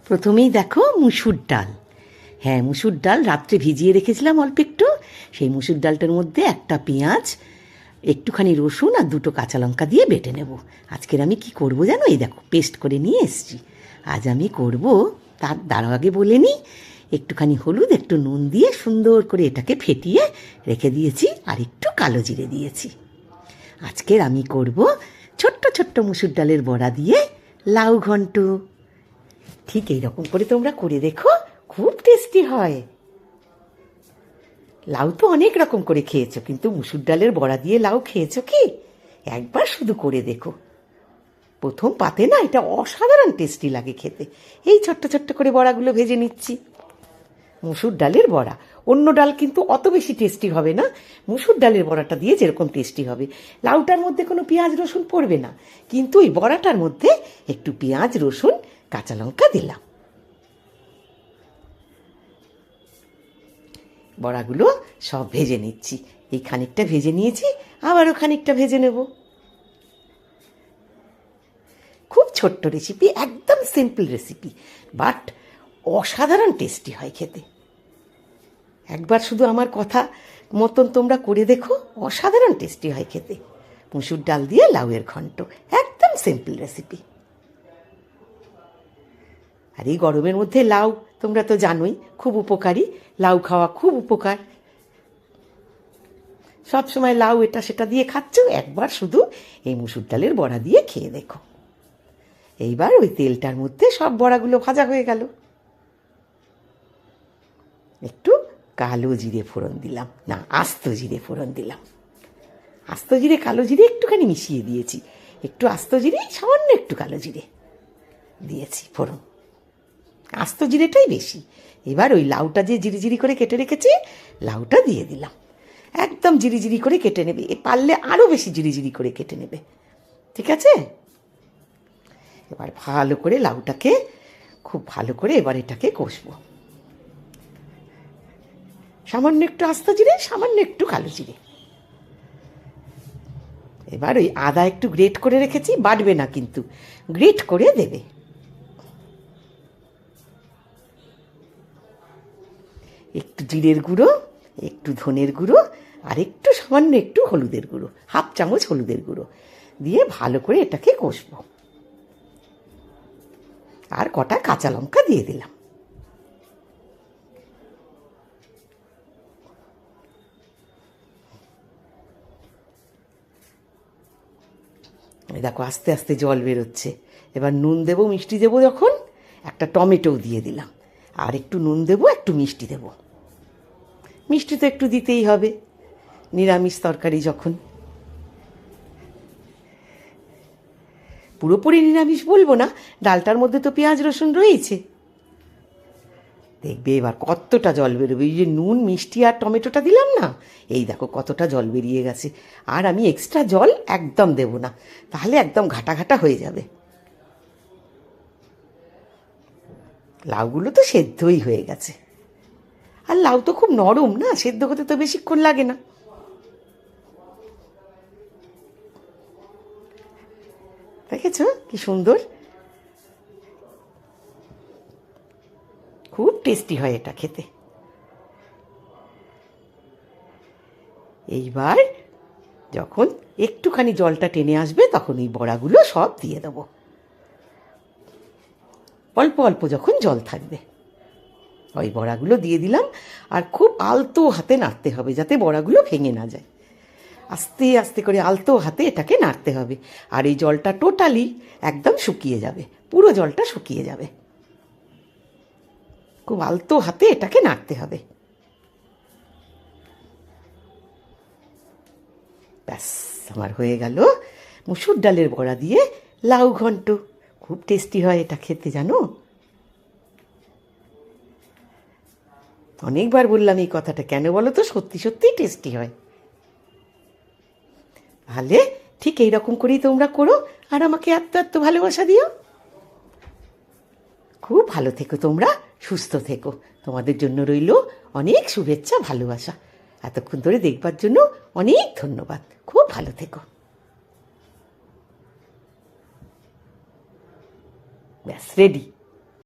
প্রথমেই দেখো মুসুর ডাল। হ্যাঁ, মুসুর ডাল রাত্রে ভিজিয়ে রেখেছিলাম অল্প একটু। সেই মুসুর ডালটার মধ্যে একটা পেঁয়াজ, একটুখানি রসুন আর দুটো কাঁচা লঙ্কা দিয়ে বেটে নেব। আজকের আমি কি করব জানো? এই দেখো পেস্ট করে নিয়ে এসছি। আজ আমি করব, তার আগে বলে নিই, একটুখানি হলুদ, একটু নুন দিয়ে সুন্দর করে এটাকে ফেটিয়ে রেখে দিয়েছি, আর একটু কালো জিরে দিয়েছি। আজকের আমি করব ছোট্ট ছোট্ট মুসুর ডালের বড়া দিয়ে লাউ ঘন্ট। ঠিক এইরকম করে তোমরা করে দেখো, খুব টেস্টি হয়। লাউ তো অনেক রকম করে খেয়েছো, কিন্তু মুসুর ডালের বড়া দিয়ে লাউ খেয়েছো কি? একবার শুধু করে দেখো। প্রথম পাতে না এটা অসাধারণ টেস্টি লাগে খেতে। এই ছোট্ট ছোট্ট করে বড়াগুলো ভেজে নিচ্ছি। মুসুর ডালের বড়া, অন্য ডাল কিন্তু অত বেশি টেস্টি হবে না। মুসুর ডালের বড়াটা দিয়ে যেরকম টেস্টি হবে। লাউটার মধ্যে কোনো পেঁয়াজ রসুন পড়বে না, কিন্তু ওই বড়াটার মধ্যে একটু পেঁয়াজ রসুন কাঁচা লঙ্কা দিলাম। বড়াগুলো সব ভেজে নিচ্ছি। এই খানিকটা ভেজে নিয়েছি, আবারও খানিকটা ভেজে নেব। খুব ছোট্ট রেসিপি, একদম সিম্পল রেসিপি, বাট অসাধারণ টেস্টি হয় খেতে। একবার শুধু আমার কথা মতন তোমরা করে দেখো, অসাধারণ টেস্টি হয় খেতে। মুসুর ডাল দিয়ে লাউয়ের ঘন্ট, একদম সিম্পল রেসিপি। আর এই গরমের মধ্যে লাউ তোমরা তো জানোই খুব উপকারী। লাউ খাওয়া খুব উপকার। সবসময় লাউ এটা সেটা দিয়ে খাচ্ছ, একবার শুধু এই মুসুর ডালের বড়া দিয়ে খেয়ে দেখো। এইবার ওই তেলটার মধ্যে সব বড়াগুলো ভাজা হয়ে গেল। একটু কালো জিরে ফোড়ন দিলাম, না আস্ত জিরে ফোড়ন দিলাম। আস্ত জিরে কালো জিরে একটুখানি মিশিয়ে দিয়েছি। একটু আস্ত জিরে, সামান্য একটু কালো জিরে দিয়েছি ফোড়ন। আস্ত জিরেটাই বেশি। এবার ওই লাউটা যে জিরি করে কেটে রেখেছি, লাউটা দিয়ে দিলাম। একদম জিরি করে কেটে নেবে, পারলে আরও বেশি জিরি করে কেটে নেবে, ঠিক আছে? এবার ভালো করে লাউটাকে খুব ভালো করে এবার এটাকে কষবো। সামান্য একটু আস্ত জিরে, সামান্য একটু কালো জিরে। এবার ওই আদা একটু গ্রেট করে রেখেছি, বাটবে না কিন্তু, গ্রেট করে দেবে। একটু জিরের গুঁড়ো, একটু ধনের গুঁড়ো, আর একটু সামান্য একটু হলুদের গুঁড়ো, 1/2 চামচ হলুদের গুঁড়ো দিয়ে ভালো করে এটাকে কষবো। আর কটা কাঁচা লঙ্কা দিয়ে দিলাম। দেখো আস্তে আস্তে জল বেরোচ্ছে। এবার নুন দেবো, মিষ্টি দেবো। যখন একটা টমেটোও দিয়ে দিলাম, আর একটু নুন দেবো, একটু মিষ্টি দেবো। মিষ্টি তো একটু দিতেই হবে, নিরামিষ তরকারি যখন। পুরোপুরি নিরামিষ বলবো না, ডালটার মধ্যে তো পেঁয়াজ রসুন রয়েছে। দেখবে এবার কতটা জল বেরোবে। এই যে নুন মিষ্টি আর টমেটোটা দিলাম না, এই দেখো কতটা জল বেরিয়ে গেছে। আর আমি এক্সট্রা জল একদম দেব না, তাহলে একদম ঘাটা ঘাটা হয়ে যাবে। লাউগুলো তো সেদ্ধই হয়ে গেছে। আর লাউ তো খুব নরম না, সেদ্ধ হতে তো বেশিক্ষণ লাগে না। দেখেছ কি সুন্দর, খুব টেস্টি হয় এটা খেতে। এইবার যখন একটুখানি জলটা টেনে আসবে, তখন এই বড়াগুলো সব দিয়ে দেবো। অল্প অল্প যখন জল থাকবে, ওই বড়াগুলো দিয়ে দিলাম। আর খুব আলতো হাতে নাড়তে হবে, যাতে বড়াগুলো ভেঙে না যায়। আস্তে আস্তে করে আলতো হাতে এটাকে নাড়তে হবে। আর এই জলটা টোটালি একদম শুকিয়ে যাবে, পুরো জলটা শুকিয়ে যাবে। খুব আলতো হাতে এটাকে নাড়তে হবে। ব্যাস, আমার হয়ে গেল মুসুর ডালের বড়া দিয়ে লাউ ঘন্ট। খুব টেস্টি হয় এটা খেতে, জানো? অনেকবার বললাম এই কথাটা, কেন বলো তো? সত্যি সত্যিই টেস্টি হয়। তাহলে ঠিক এইরকম করেই তোমরা করো, আর আমাকে এত এত ভালোবাসা দিও। খুব ভালো থেকো তোমরা, সুস্থ থেকো। তোমাদের জন্য রইল অনেক শুভেচ্ছা, ভালোবাসা। এতক্ষণ ধরে দেখবার জন্য অনেক ধন্যবাদ। খুব ভালো থেকো। ব্যাস রেডি।